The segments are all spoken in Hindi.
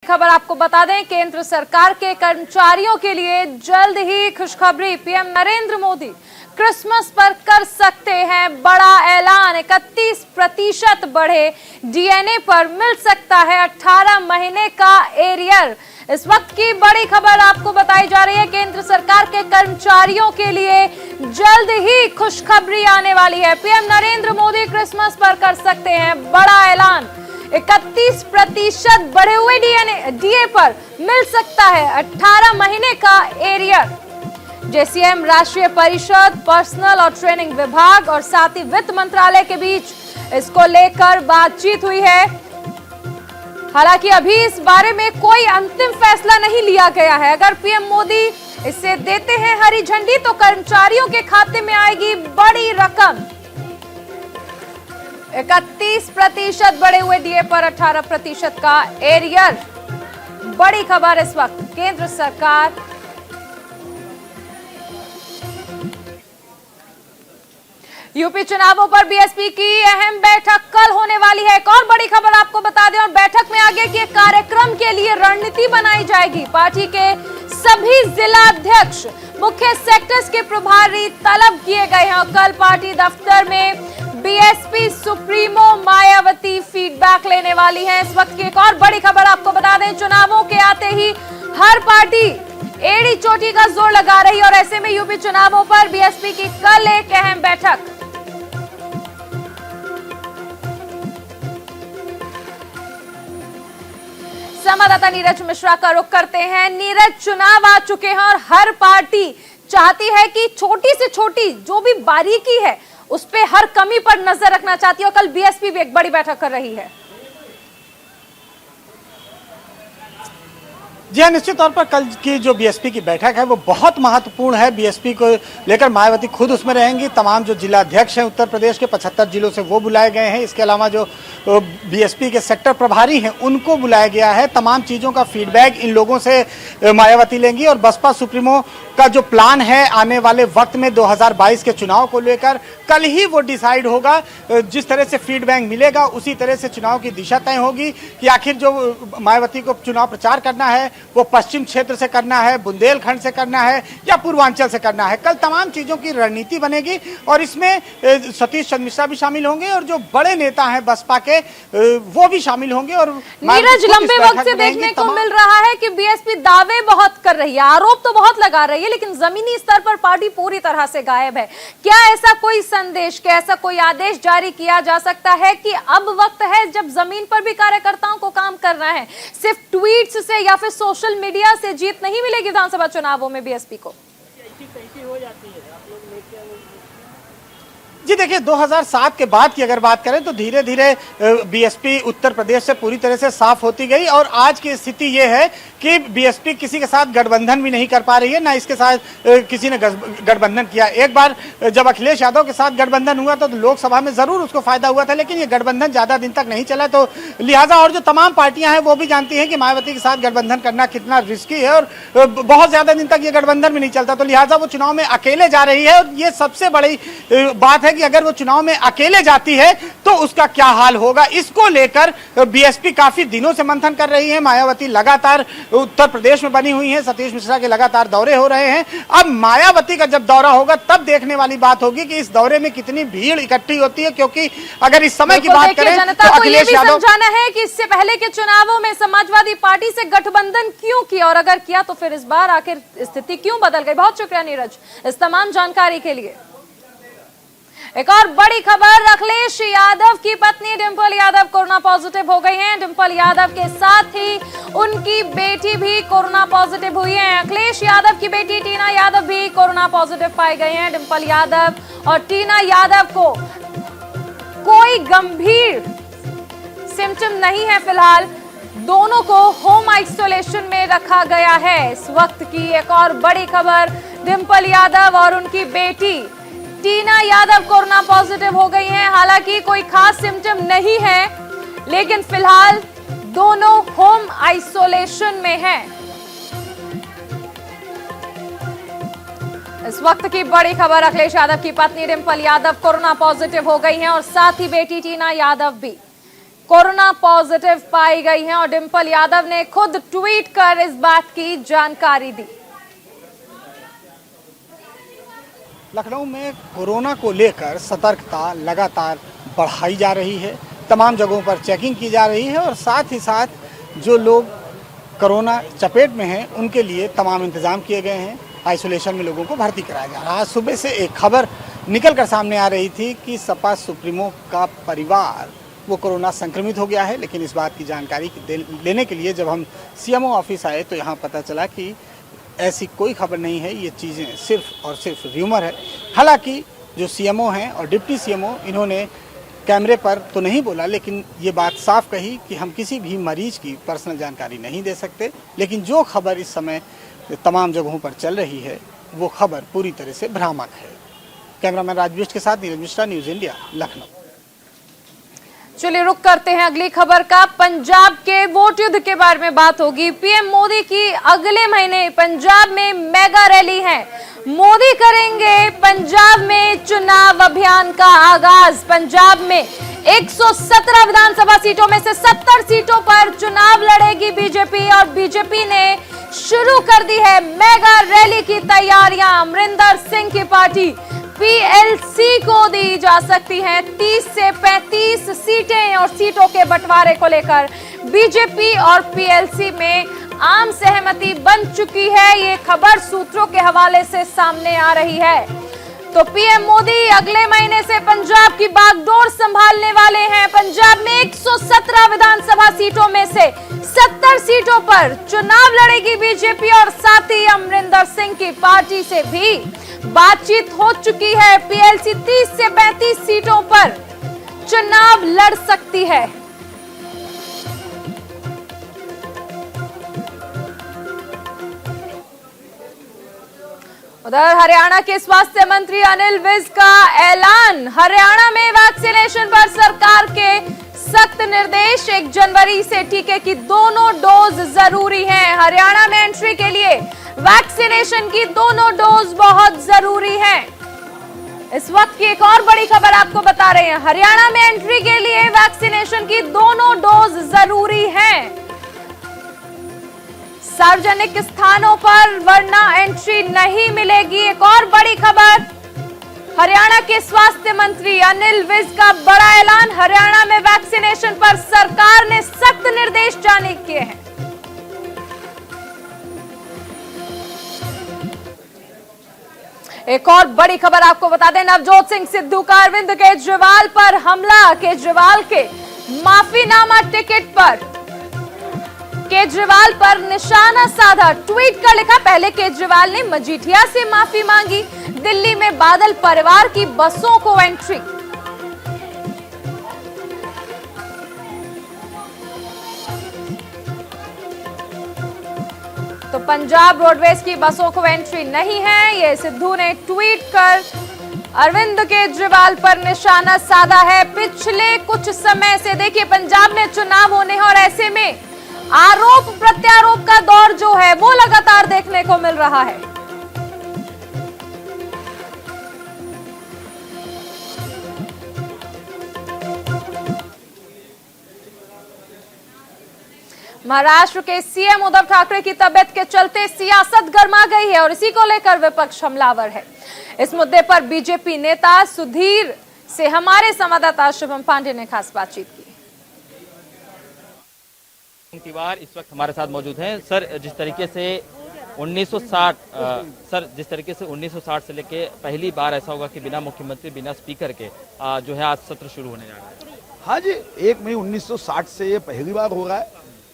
खबर आपको बता दें, केंद्र सरकार के कर्मचारियों के लिए जल्द ही खुशखबरी। पीएम नरेंद्र मोदी क्रिसमस पर कर सकते हैं बड़ा ऐलान। 31% बढ़े डीएनए पर मिल सकता है 18 महीने का एरियर। इस वक्त की बड़ी खबर आपको बताई जा रही है, केंद्र सरकार के कर्मचारियों के लिए जल्द ही खुशखबरी आने वाली है। पीएम नरेंद्र मोदी क्रिसमस पर कर सकते हैं बड़ा ऐलान। 31% बढ़े हुए डीए पर मिल सकता है 18 महीने का एरियर। जेसीएम, राष्ट्रीय परिषद, पर्सनल और ट्रेनिंग विभाग और साथ ही वित्त मंत्रालय के बीच इसको लेकर बातचीत हुई है। हालांकि अभी इस बारे में कोई अंतिम फैसला नहीं लिया गया है। अगर पीएम मोदी इसे देते हैं हरी झंडी तो कर्मचारियों के खाते में आएगी बड़ी रकम। 31% बढ़े हुए डीए पर 18% का एरियर। बड़ी खबर इस वक्त केंद्र सरकार यूपी चुनावों पर बीएसपी की अहम बैठक कल होने वाली है। एक और बड़ी खबर आपको बता दें, और बैठक में आगे के कार्यक्रम के लिए रणनीति बनाई जाएगी। पार्टी के सभी जिला अध्यक्ष, मुख्य सेक्टर्स के प्रभारी तलब किए गए हैं। कल पार्टी दफ्तर में बीएसपी सुप्रीमो मायावती फीडबैक लेने वाली हैं। इस वक्त की एक और बड़ी खबर आपको बता दें, चुनावों के आते ही हर पार्टी एड़ी चोटी का जोर लगा रही है और ऐसे में यूपी चुनावों पर बीएसपी की कल एक अहम बैठक। संवाददाता नीरज मिश्रा का रुख करते हैं। नीरज, चुनाव आ चुके हैं और हर पार्टी चाहती है कि छोटी से छोटी जो भी बारीकी है उस पे हर कमी पर नजर रखना चाहती है और कल बीएसपी भी एक बड़ी बैठक कर रही है। जी हाँ, निश्चित तौर पर कल की जो बीएसपी की बैठक है वो बहुत महत्वपूर्ण है। बीएसपी को लेकर मायावती खुद उसमें रहेंगी। तमाम जो जिला अध्यक्ष हैं उत्तर प्रदेश के 75 जिलों से वो बुलाए गए हैं। इसके अलावा जो बीएसपी के सेक्टर प्रभारी हैं उनको बुलाया गया है। तमाम चीज़ों का फीडबैक इन लोगों से मायावती लेंगी और बसपा सुप्रीमो का जो प्लान है आने वाले वक्त में 2022 के चुनाव को लेकर कल ही वो डिसाइड होगा। जिस तरह से फीडबैक मिलेगा उसी तरह से चुनाव की दिशा तय होगी कि आखिर जो मायावती को चुनाव प्रचार करना है वो पश्चिम क्षेत्र से करना है, बुंदेलखंड से करना है या पूर्वांचल से करना है। कल तमाम चीजों की रणनीति बनेगी और इसमें सतीश चंद्र मिश्रा भी शामिल होंगे और जो बड़े नेता हैं बसपा के वो भी शामिल होंगे। और नीरज, लंबे वक्त से देखने को मिल रहा है कि बीएसपी दावे बहुत कर रही है, आरोप तो बहुत लगा रही है, लेकिन जमीनी स्तर पर पार्टी पूरी तरह से गायब है। क्या ऐसा कोई संदेश, क्या ऐसा कोई आदेश जारी किया जा सकता है कि अब वक्त है जब जमीन पर भी कार्यकर्ताओं को काम करना है? सिर्फ ट्वीट्स से या फिर सोशल मीडिया से जीत नहीं मिलेगी विधानसभा चुनावों में बीएसपी को। जी देखिए, 2007 के बाद की अगर बात करें तो धीरे धीरे बीएसपी उत्तर प्रदेश से पूरी तरह से साफ होती गई और आज की स्थिति ये है कि बीएसपी किसी के साथ गठबंधन भी नहीं कर पा रही है, ना इसके साथ किसी ने गठबंधन किया। एक बार जब अखिलेश यादव के साथ गठबंधन हुआ तो लोकसभा में जरूर उसको फायदा हुआ था, लेकिन ये गठबंधन ज्यादा दिन तक नहीं चला। तो लिहाजा और जो तमाम पार्टियां हैं वो भी जानती हैं कि मायावती के साथ गठबंधन करना कितना रिस्की है और बहुत ज्यादा दिन तक ये गठबंधन भी नहीं चलता। तो लिहाजा वो चुनाव में अकेले जा रही है और ये सबसे बड़ी बात है कि अगर वो चुनाव में अकेले जाती है तो उसका क्या हाल होगा। इसको लेकर बीएसपी काफी दिनों से मंथन कर रही है। मायावती लगातार उत्तर प्रदेश में बनी हुई है, सतीश मिश्रा के लगातार दौरे हो रहे हैं। अब मायावती का जब दौरा होगा तब देखने वाली बात होगी कि इस दौरे में कितनी भीड़ इकट्ठी होती है, क्योंकि अगर इस समय की बात करें जनता को ये भी समझाना है कि इससे पहले के चुनावों में समाजवादी पार्टी से गठबंधन क्यों किया और अगर किया तो फिर इस बार आखिर स्थिति क्यों बदल गई। बहुत शुक्रिया नीरज इस तमाम जानकारी के लिए। एक और बड़ी खबर, अखिलेश यादव की पत्नी डिंपल यादव कोरोना पॉजिटिव हो गई हैं। डिंपल यादव के साथ ही उनकी बेटी भी कोरोना पॉजिटिव हुई है। अखिलेश यादव की बेटी टीना यादव भी कोरोना पॉजिटिव पाई गई हैं। डिंपल यादव और टीना यादव को कोई गंभीर सिम्टम नहीं है फिलहाल। दोनों को होम आइसोलेशन में रखा गया है। इस वक्त की एक और बड़ी खबर, डिंपल यादव और उनकी बेटी टीना यादव कोरोना पॉजिटिव हो गई हैं। हालांकि कोई खास सिम्टम नहीं है, लेकिन फिलहाल दोनों होम आइसोलेशन में हैं। इस वक्त की बड़ी खबर, अखिलेश यादव की पत्नी डिंपल यादव कोरोना पॉजिटिव हो गई हैं और साथ ही बेटी टीना यादव भी। कोरोना पॉजिटिव पाई गई हैं और डिंपल यादव ने खुद ट्वीट कर इस बात की जानकारी दी। लखनऊ में कोरोना को लेकर सतर्कता लगातार बढ़ाई जा रही है। तमाम जगहों पर चेकिंग की जा रही है और साथ ही साथ जो लोग कोरोना चपेट में हैं उनके लिए तमाम इंतजाम किए गए हैं। आइसोलेशन में लोगों को भर्ती कराया जा रहा है। आज सुबह से एक खबर निकलकर सामने आ रही थी कि सपा सुप्रीमो का परिवार वो कोरोना संक्रमित हो गया है, लेकिन इस बात की जानकारी लेने के लिए जब हम सीएमओ ऑफिस आए तो यहाँ पता चला कि ऐसी कोई खबर नहीं है, ये चीज़ें सिर्फ और सिर्फ र्यूमर है। हालांकि जो सीएमओ हैं और डिप्टी सीएमओ इन्होंने कैमरे पर तो नहीं बोला, लेकिन ये बात साफ कही कि हम किसी भी मरीज की पर्सनल जानकारी नहीं दे सकते, लेकिन जो खबर इस समय तमाम जगहों पर चल रही है वो खबर पूरी तरह से भ्रामक है। कैमरामैन राजवीर के साथ नीरज मिश्रा, न्यूज़ इंडिया, लखनऊ। चलिए रुक करते हैं अगली खबर का। पंजाब के वोट युद्ध के बारे में बात होगी। पीएम मोदी की अगले महीने पंजाब में मेगा रैली है। मोदी करेंगे पंजाब में चुनाव अभियान का आगाज। पंजाब में 117 विधानसभा सीटों में से 70 सीटों पर चुनाव लड़ेगी बीजेपी और बीजेपी ने शुरू कर दी है मेगा रैली की तैयारियां। अमरिंदर सिंह की पार्टी पीएलसी को दी जा सकती हैं 30 से 35 सीटें और सीटों के बंटवारे को लेकर बीजेपी और पीएलसी में आम सहमति बन चुकी है। ये खबर सूत्रों के हवाले से सामने आ रही है। तो पीएम मोदी अगले महीने से पंजाब की बागडोर संभालने वाले हैं। पंजाब में 117 विधानसभा सीटों में से 70 सीटों पर चुनाव लड़ेगी बीजेपी और साथ ही अमरिंदर सिंह की पार्टी से भी बातचीत हो चुकी है। पीएलसी 30 से 35 सीटों पर चुनाव लड़ सकती है। उधर हरियाणा के स्वास्थ्य मंत्री अनिल विज का ऐलान। हरियाणा में वैक्सीनेशन पर सरकार के सख्त निर्देश। 1 जनवरी से टीके की दोनों डोज जरूरी हैं। हरियाणा में एंट्री के लिए वैक्सीनेशन की दोनों डोज बहुत जरूरी हैं। इस वक्त की एक और बड़ी खबर आपको बता रहे हैं। हरियाणा में एंट्री के लिए वैक्सीनेशन की दोनों डोज जरूरी हैं। सार्वजनिक स्थानों पर वरना एंट्री नहीं मिलेगी। एक और बड़ी खबर, हरियाणा के स्वास्थ्य मंत्री अनिल विज का बड़ा ऐलान। हरियाणा में वैक्सीनेशन पर सरकार ने सख्त निर्देश जारी किए हैं। एक और बड़ी खबर आपको बता दें, नवजोत सिंह सिद्धू का अरविंद केजरीवाल पर हमला। केजरीवाल के माफीनामा टिकट पर केजरीवाल पर निशाना साधा। ट्वीट कर लिखा, पहले केजरीवाल ने मजीठिया से माफी मांगी। दिल्ली में बादल परिवार की बसों को एंट्री। तो पंजाब रोडवेज की बसों को एंट्री नहीं है, ये सिद्धू ने ट्वीट कर अरविंद केजरीवाल पर निशाना साधा है। पिछले कुछ समय से देखिए पंजाब में चुनाव होने हैं और ऐसे में आरोप प्रत्यारोप का दौर जो है वो लगातार देखने को मिल रहा है। महाराष्ट्र के सीएम उद्धव ठाकरे की तबियत के चलते सियासत गर्मा गई है और इसी को लेकर विपक्ष हमलावर है। इस मुद्दे पर बीजेपी नेता सुधीर से हमारे संवाददाता शुभम पांडे ने खास बातचीत की। तिवार इस वक्त हमारे साथ मौजूद हैं। सर, जिस तरीके से 1960 से लेके पहली बार ऐसा होगा कि बिना मुख्यमंत्री बिना स्पीकर के जो है आज सत्र शुरू होने जा रहा है। हाँ जी, 1 मई 1960 से ये पहली बार हो रहा है।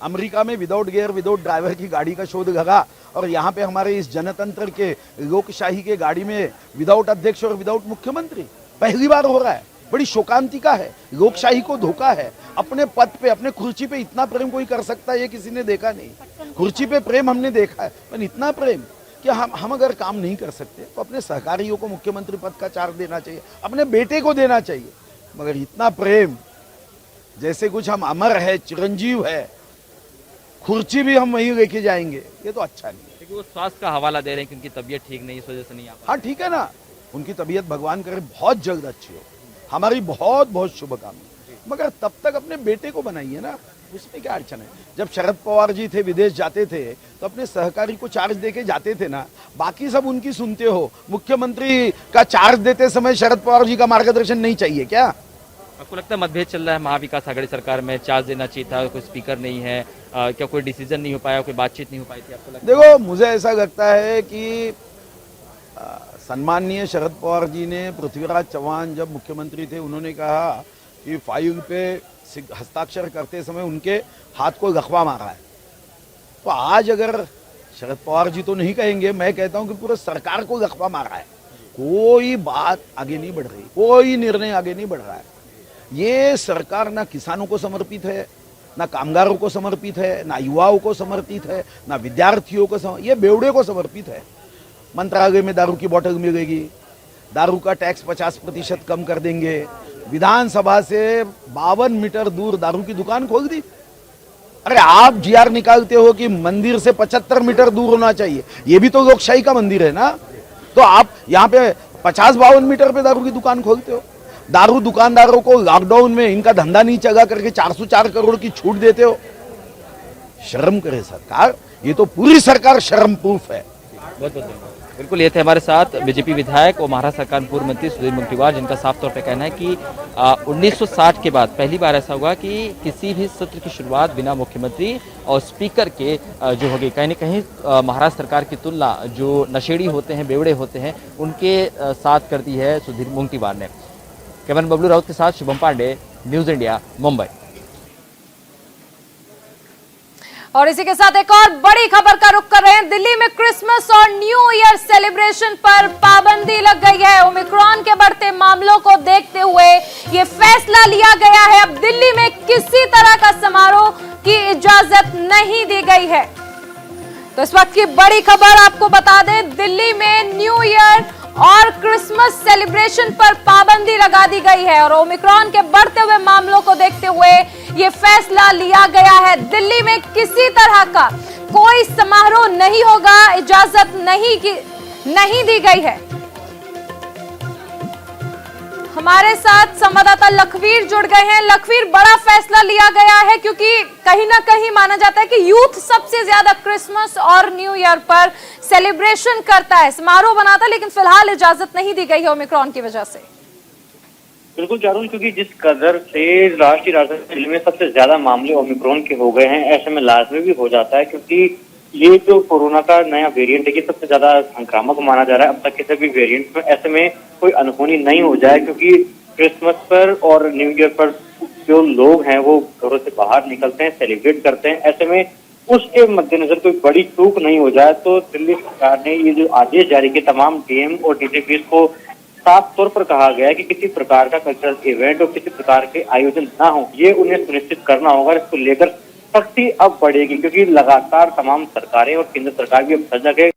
अमेरिका में विदाउट गियर विदाउट ड्राइवर की गाड़ी का शोध लगा और यहाँ पे हमारे इस जनतंत्र के लोकशाही के गाड़ी में विदाउट अध्यक्ष और विदाउट मुख्यमंत्री पहली बार हो रहा है। बड़ी शोकांतिका है, लोकशाही को धोखा है। अपने पद पे अपने कुर्सी पे इतना प्रेम कोई कर सकता है ये किसी ने देखा नहीं। कुर्सी पे प्रेम हमने देखा है, पर इतना प्रेम कि हम अगर काम नहीं कर सकते तो अपने सहकारियों को मुख्यमंत्री पद का चार्ज देना चाहिए, अपने बेटे को देना चाहिए। मगर इतना प्रेम जैसे कुछ हम अमर है, चिरंजीव है, कुर्सी भी हम वहीं लेके जाएंगे, ये तो अच्छा नहीं है। क्योंकि वो स्वास्थ्य का हवाला दे रहे हैं कि उनकी तबीयत ठीक नहीं, इस वजह से नहीं आ पा। हाँ ठीक है ना, उनकी तबीयत भगवान करे बहुत जल्द अच्छी हो। हमारी बहुत बहुत शुभकामनाएं। मगर तब तक अपने बेटे को बनाइए ना, उसमें क्या अड़चन है। जब शरद पवार जी थे विदेश जाते थे तो अपने सहकारी को चार्ज देके जाते थे ना, बाकी सब उनकी सुनते हो। मुख्यमंत्री का चार्ज देते समय शरद पवार जी का मार्गदर्शन नहीं चाहिए क्या? आपको लगता है मतभेद चल रहा है महाविकास आघाड़ी सरकार में, चार्ज देना चाहिए था, कोई स्पीकर नहीं है, क्या कोई डिसीजन नहीं हो पाया, कोई बातचीत नहीं हो पाई थी? आपको लगता देखो, मुझे ऐसा लगता है कि सम्माननीय शरद पवार जी ने, पृथ्वीराज चौहान जब मुख्यमंत्री थे उन्होंने कहा कि फाइल पे हस्ताक्षर करते समय उनके हाथ को लकवा मारा है। तो आज अगर शरद पवार जी तो नहीं कहेंगे, मैं कहता हूं कि पूरे सरकार को लकवा मारा है। कोई बात आगे नहीं बढ़ रही, कोई निर्णय आगे नहीं बढ़ रहा है। ये सरकार ना किसानों को समर्पित है, ना कामगारों को समर्पित है, ना युवाओं को समर्पित है, ना विद्यार्थियों को ये बेवड़े को समर्पित है। मंत्रालय में दारू की बोतल मिलेगी, दारू का टैक्स 50% कम कर देंगे, विधानसभा से 52 मीटर दूर दारू की दुकान खोल दी। अरे आप जीआर निकालते हो कि मंदिर से 75 मीटर दूर होना चाहिए, ये भी तो लोकशाही का मंदिर है ना। तो आप यहाँ पे 50-52 मीटर पे दारू की दुकान खोलते हो। दारू दुकानदारों को लॉकडाउन में इनका धंधा नहीं चला करके 404 करोड़ की छूट देते हो। शर्म करे सरकार, ये तो पूरी सरकार शर्म प्रूफ है। बहुत बहुत धन्यवाद। बिल्कुल, ये थे हमारे साथ बीजेपी विधायक और महाराष्ट्र सरकार पूर्व मंत्री सुधीर मुंगटीवार, जिनका साफ तौर पर कहना है कि 1960 के बाद पहली बार ऐसा हुआ कि किसी भी सत्र की शुरुआत बिना मुख्यमंत्री और स्पीकर के जो होगी। कहीं न कहीं महाराष्ट्र सरकार की तुलना जो नशेड़ी होते हैं, बेवड़े होते हैं, उनके साथ कर दी है सुधीर मुंगटीवार ने। कैमरामैन बबलू राउत के साथ शुभम पांडे, न्यूज इंडिया, मुंबई। और इसी के साथ एक और बड़ी खबर का रुख कर रहे हैं। दिल्ली में क्रिसमस और न्यू ईयर सेलिब्रेशन पर पाबंदी लग गई है। ओमिक्रॉन के बढ़ते मामलों को देखते हुए ये फैसला लिया गया है। अब दिल्ली में किसी तरह का समारोह की इजाजत नहीं दी गई है। तो इस वक्त की बड़ी खबर आपको बता दें, दिल्ली में न्यू ईयर और क्रिसमस सेलिब्रेशन पर पाबंदी लगा दी गई है और ओमिक्रॉन के बढ़ते हुए मामलों को देखते हुए यह फैसला लिया गया है। दिल्ली में किसी तरह का कोई समारोह नहीं होगा, इजाजत नहीं दी गई है। हमारे साथ संवाददाता लखवीर जुड़ गए हैं। लखवीर, बड़ा फैसला लिया गया है क्योंकि कहीं ना कहीं माना जाता है कि यूथ सबसे ज्यादा क्रिसमस और न्यू ईयर पर सेलिब्रेशन करता है, समारोह बनाता है, लेकिन फिलहाल इजाजत नहीं दी गई है ओमिक्रॉन की वजह से। बिल्कुल चारूल, क्योंकि जिस कदर से राष्ट्रीय राजधानी दिल्ली में सबसे ज्यादा मामले ओमिक्रॉन के हो गए हैं, ऐसे में लाजमी भी हो जाता है क्योंकि ये जो कोरोना का नया वेरिएंट है, ये सबसे ज्यादा संक्रामक माना जा रहा है अब तक किसी भी वेरिएंट में। ऐसे में कोई अनहोनी नहीं हो जाए, क्योंकि क्रिसमस पर और न्यू ईयर पर जो लोग हैं वो घरों से बाहर निकलते हैं, सेलिब्रेट करते हैं। ऐसे में उसके मद्देनजर कोई बड़ी चूक नहीं हो जाए, तो दिल्ली सरकार ने ये जो आदेश जारी किए, तमाम डीएम और डीजीपी को साफ तौर पर कहा गया है कि किसी प्रकार का कल्चरल इवेंट और किसी प्रकार के आयोजन ना हो, ये उन्हें सुनिश्चित करना होगा। इसको लेकर सख्ती अब बढ़ेगी, क्योंकि लगातार तमाम सरकारें और केंद्र सरकार भी अब सजग है।